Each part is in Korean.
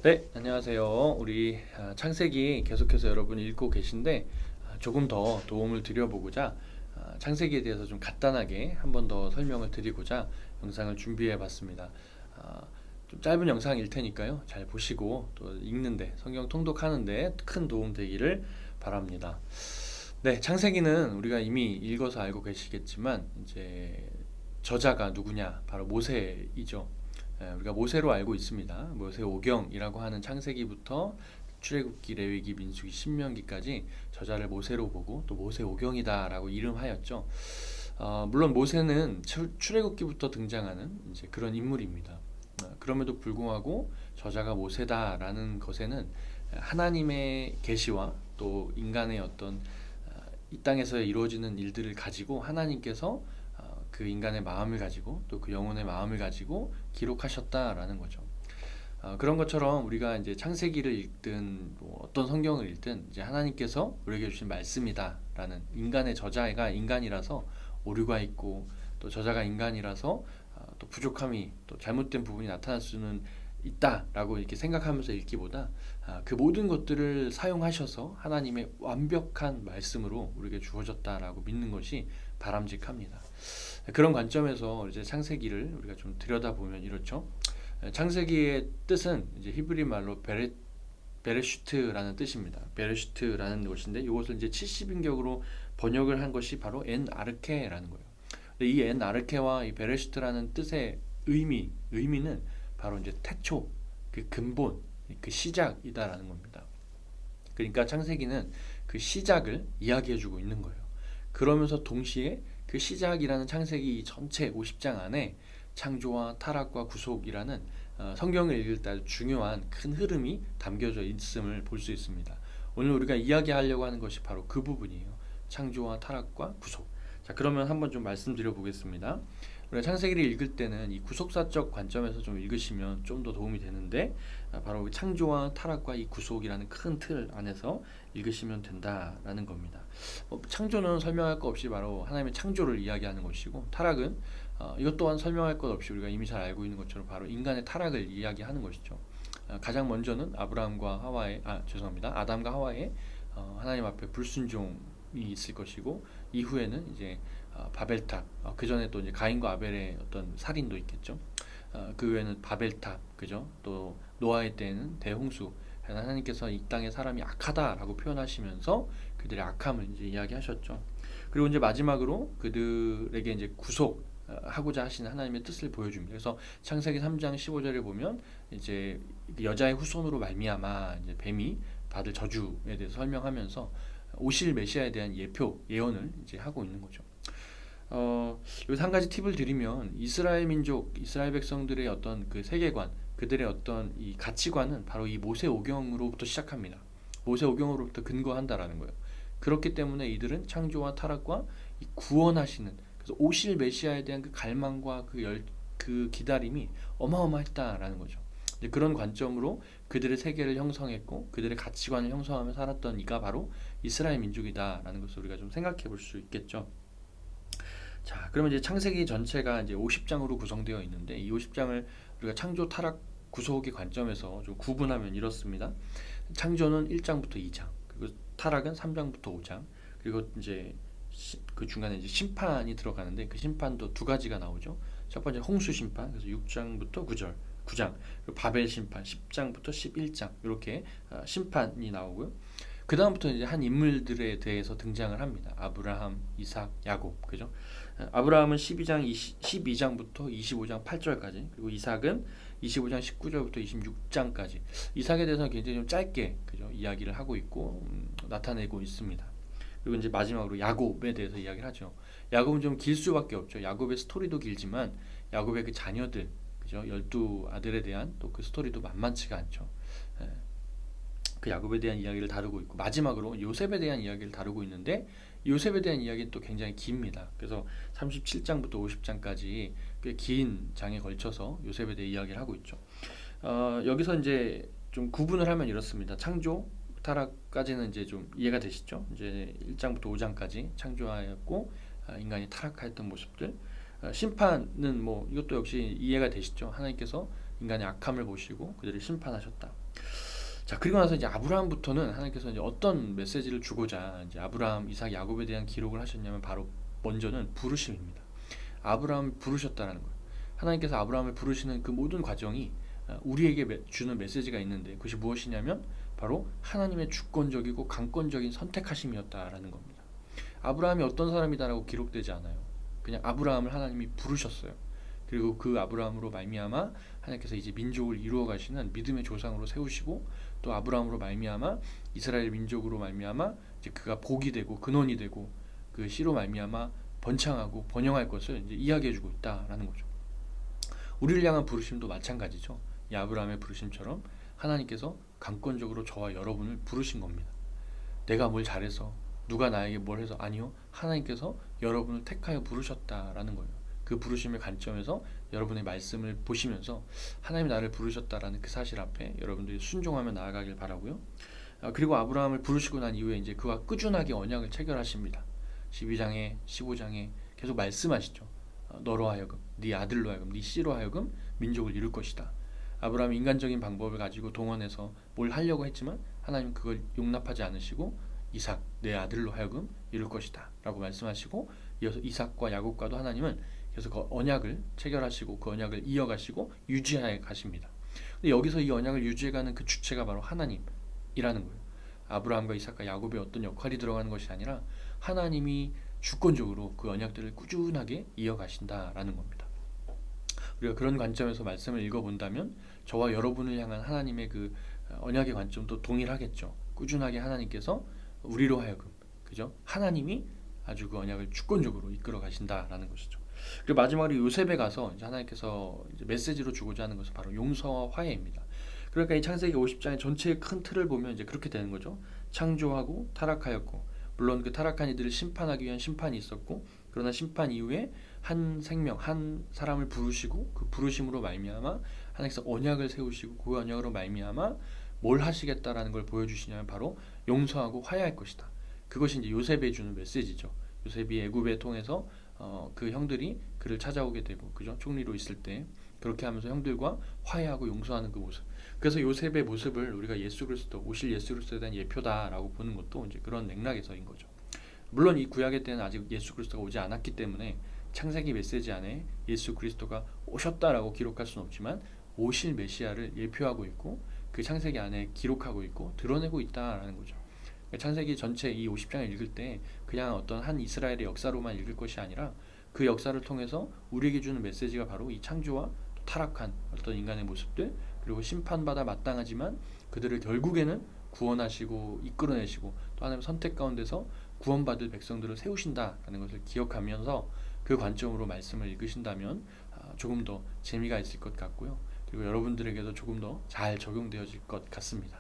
네, 안녕하세요. 우리 창세기 계속해서 여러분이 읽고 계신데 조금 더 도움을 드려보고자 창세기에 대해서 좀 간단하게 한 번 더 설명을 드리고자 영상을 준비해 봤습니다. 좀 짧은 영상일 테니까요. 잘 보시고 또 읽는데 성경 통독하는데 큰 도움 되기를 바랍니다. 네, 창세기는 우리가 이미 읽어서 알고 계시겠지만 이제 저자가 누구냐? 바로 모세이죠. 우리가 모세로 알고 있습니다. 모세오경이라고 하는 창세기부터 출애굽기, 레위기, 민수기, 신명기까지 저자를 모세로 보고 또 모세오경이다라고 이름하였죠. 물론 모세는 출애굽기부터 등장하는 이제 그런 인물입니다. 그럼에도 불구하고 저자가 모세다라는 것에는 하나님의 계시와 또 인간의 어떤 이 땅에서 이루어지는 일들을 가지고 하나님께서 그 인간의 마음을 가지고 또 그 영혼의 마음을 가지고 기록하셨다라는 거죠. 그런 것처럼 우리가 이제 창세기를 읽든 뭐 어떤 성경을 읽든 이제 하나님께서 우리에게 주신 말씀이다라는 인간의 저자가 인간이라서 오류가 있고 또 저자가 인간이라서 또 부족함이 또 잘못된 부분이 나타날 수는 있다라고 이렇게 생각하면서 읽기보다 그 모든 것들을 사용하셔서 하나님의 완벽한 말씀으로 우리에게 주어졌다라고 믿는 것이 바람직합니다. 그런 관점에서 이제 창세기를 우리가 좀 들여다보면 이렇죠. 창세기의 뜻은 이제 히브리 말로 베레슈트라는 뜻입니다. 베레슈트라는 것인데 이것을 이제 70인격으로 번역을 한 것이 바로 엔 아르케라는 거예요. 근데 이 엔 아르케와 이 베레슈트라는 뜻의 의미는 바로 이제 태초, 그 근본, 그 시작이다라는 겁니다. 그러니까 창세기는 그 시작을 이야기해주고 있는 거예요. 그러면서 동시에 그 시작이라는 창세기 전체 50장 안에 창조와 타락과 구속이라는 성경을 읽을 때 아주 중요한 큰 흐름이 담겨져 있음을 볼 수 있습니다. 오늘 우리가 이야기하려고 하는 것이 바로 그 부분이에요. 창조와 타락과 구속. 자, 그러면 한번 좀 말씀드려 보겠습니다. 우리가 창세기를 읽을 때는 이 구속사적 관점에서 좀 읽으시면 좀 더 도움이 되는데 바로 창조와 타락과 이 구속이라는 큰 틀 안에서 읽으시면 된다라는 겁니다. 창조는 설명할 것 없이 바로 하나님의 창조를 이야기하는 것이고 타락은 이것 또한 설명할 것 없이 우리가 이미 잘 알고 있는 것처럼 바로 인간의 타락을 이야기하는 것이죠. 가장 먼저는 아담과 하와의 하나님 앞에 불순종이 있을 것이고 이후에는 이제 바벨탑, 그 전에 또 이제 가인과 아벨의 어떤 살인도 있겠죠. 그 외에는 바벨탑, 그죠? 또 노아의 때에는 대홍수. 하나님께서 이 땅의 사람이 악하다라고 표현하시면서 그들의 악함을 이제 이야기하셨죠. 그리고 이제 마지막으로 그들에게 이제 구속하고자 하시는 하나님의 뜻을 보여줍니다. 그래서 창세기 3장 15절에 보면 이제 여자의 후손으로 말미암아 이제 뱀이 받을 저주에 대해서 설명하면서 오실 메시아에 대한 예언을 이제 하고 있는 거죠. 여기서 한 가지 팁을 드리면 이스라엘 민족, 이스라엘 백성들의 어떤 그 세계관, 그들의 어떤 이 가치관은 바로 이 모세오경으로부터 시작합니다. 모세오경으로부터 근거한다라는 거예요. 그렇기 때문에 이들은 창조와 타락과 이 구원하시는 그래서 오실 메시아에 대한 그 갈망과 그 기다림이 어마어마했다라는 거죠. 그런 관점으로 그들의 세계를 형성했고 그들의 가치관을 형성하며 살았던 이가 바로 이스라엘 민족이다라는 것을 우리가 좀 생각해 볼 수 있겠죠. 자, 그러면 이제 창세기 전체가 이제 50장으로 구성되어 있는데 이 50장을 우리가 창조, 타락, 구속의 관점에서 좀 구분하면 이렇습니다. 창조는 1장부터 2장, 그리고 타락은 3장부터 5장, 그리고 이제 그 중간에 이제 심판이 들어가는데 그 심판도 두 가지가 나오죠. 첫 번째 홍수 심판, 그래서 6장부터 9장, 그리고 바벨 심판 10장부터 11장 이렇게 심판이 나오고요. 그 다음부터 이제 한 인물들에 대해서 등장을 합니다. 아브라함, 이삭, 야곱, 그죠? 아브라함은 12장부터 25장 8절까지, 그리고 이삭은 25장 19절부터 26장까지. 이삭에 대해서는 굉장히 좀 짧게, 그죠? 이야기를 하고 있고 나타내고 있습니다. 그리고 이제 마지막으로 야곱에 대해서 이야기를 하죠. 야곱은 좀 길 수밖에 없죠. 야곱의 스토리도 길지만 야곱의 그 자녀들, 그죠? 12아들에 대한 또 그 스토리도 만만치가 않죠. 그 야곱에 대한 이야기를 다루고 있고 마지막으로 요셉에 대한 이야기를 다루고 있는데 요셉에 대한 이야기는 또 굉장히 깁니다. 그래서 37장부터 50장까지 꽤 긴 장에 걸쳐서 요셉에 대해 이야기를 하고 있죠. 여기서 이제 좀 구분을 하면 이렇습니다. 창조, 타락까지는 이제 좀 이해가 되시죠? 이제 1장부터 5장까지 창조하였고 인간이 타락하였던 모습들. 심판은 뭐 이것도 역시 이해가 되시죠? 하나님께서 인간의 악함을 보시고 그들을 심판하셨다. 자, 그리고 나서 이제 아브라함부터는 하나님께서 이제 어떤 메시지를 주고자 이제 아브라함, 이삭, 야곱에 대한 기록을 하셨냐면 바로 먼저는 부르심입니다. 아브라함을 부르셨다라는 거예요. 하나님께서 아브라함을 부르시는 그 모든 과정이 우리에게 주는 메시지가 있는데 그것이 무엇이냐면 바로 하나님의 주권적이고 강권적인 선택하심이었다라는 겁니다. 아브라함이 어떤 사람이다라고 기록되지 않아요. 그냥 아브라함을 하나님이 부르셨어요. 그리고 그 아브라함으로 말미암아 하나님께서 이제 민족을 이루어 가시는 믿음의 조상으로 세우시고 또 아브라함으로 말미암아 이스라엘 민족으로 말미암아 이제 그가 복이 되고 근원이 되고 그 씨로 말미암아 번창하고 번영할 것을 이제 이야기해주고 있다라는 거죠. 우리를 향한 부르심도 마찬가지죠. 이 아브라함의 부르심처럼 하나님께서 강권적으로 저와 여러분을 부르신 겁니다. 내가 뭘 잘해서 누가 나에게 뭘 해서 아니요. 하나님께서 여러분을 택하여 부르셨다라는 거예요. 그 부르심의 관점에서 여러분의 말씀을 보시면서 하나님이 나를 부르셨다라는 그 사실 앞에 여러분들이 순종하며 나아가길 바라고요. 그리고 아브라함을 부르시고 난 이후에 이제 그와 꾸준하게 언약을 체결하십니다. 12장에 15장에 계속 말씀하시죠. 너로 하여금 네 아들로 하여금 네 씨로 하여금 민족을 이룰 것이다. 아브라함이 인간적인 방법을 가지고 동원해서 뭘 하려고 했지만 하나님 그걸 용납하지 않으시고 이삭 내 아들로 하여금 이룰 것이다 라고 말씀하시고 이어서 이삭과 야곱과도 하나님은 계속 그 언약을 체결하시고 그 언약을 이어가시고 유지해 가십니다. 근데 여기서 이 언약을 유지해가는 그 주체가 바로 하나님이라는 거예요. 아브라함과 이삭과 야곱의 어떤 역할이 들어가는 것이 아니라 하나님이 주권적으로 그 언약들을 꾸준하게 이어가신다라는 겁니다. 우리가 그런 관점에서 말씀을 읽어본다면 저와 여러분을 향한 하나님의 그 언약의 관점도 동일하겠죠. 꾸준하게 하나님께서 우리로 하여금 그죠? 하나님이 아주 그 언약을 주권적으로 이끌어 가신다라는 것이죠. 그리고 마지막으로 요셉에 가서 이제 하나님께서 이제 메시지로 주고자 하는 것은 바로 용서와 화해입니다. 그러니까 이 창세기 50장의 전체의 큰 틀을 보면 이제 그렇게 되는 거죠. 창조하고 타락하였고 물론 그 타락한 이들을 심판하기 위한 심판이 있었고 그러나 심판 이후에 한 생명 한 사람을 부르시고 그 부르심으로 말미암아 하나님께서 언약을 세우시고 그 언약으로 말미암아 뭘 하시겠다라는 걸 보여주시냐면 바로 용서하고 화해할 것이다. 그것이 이제 요셉에 주는 메시지죠. 요셉이 애굽에 통해서 그 형들이 그를 찾아오게 되고 그죠? 총리로 있을 때 그렇게 하면서 형들과 화해하고 용서하는 그 모습. 그래서 요셉의 모습을 우리가 예수 그리스도 오실 예수 그리스도에 대한 예표다라고 보는 것도 이제 그런 맥락에서인 거죠. 물론 이 구약의 때는 아직 예수 그리스도가 오지 않았기 때문에 창세기 메시지 안에 예수 그리스도가 오셨다라고 기록할 수는 없지만 오실 메시아를 예표하고 있고 그 창세기 안에 기록하고 있고 드러내고 있다라는 거죠. 창세기 전체 이 50장을 읽을 때 그냥 어떤 한 이스라엘의 역사로만 읽을 것이 아니라 그 역사를 통해서 우리에게 주는 메시지가 바로 이 창조와 타락한 어떤 인간의 모습들 그리고 심판받아 마땅하지만 그들을 결국에는 구원하시고 이끌어내시고 또 하나님의 선택 가운데서 구원받을 백성들을 세우신다라는 것을 기억하면서 그 관점으로 말씀을 읽으신다면 조금 더 재미가 있을 것 같고요. 그리고 여러분들에게도 조금 더 잘 적용되어질 것 같습니다.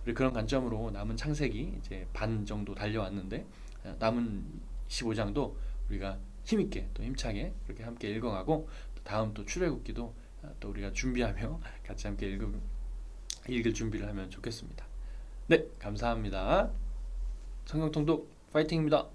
우리 그런 관점으로 남은 창세기 이제 반 정도 달려왔는데 남은 15장도 우리가 힘있게 또 힘차게 그렇게 함께 읽어가고 또 다음 또 출애굽기도 또 우리가 준비하며 같이 함께 읽을 준비를 하면 좋겠습니다. 네, 감사합니다. 성경통독 파이팅입니다.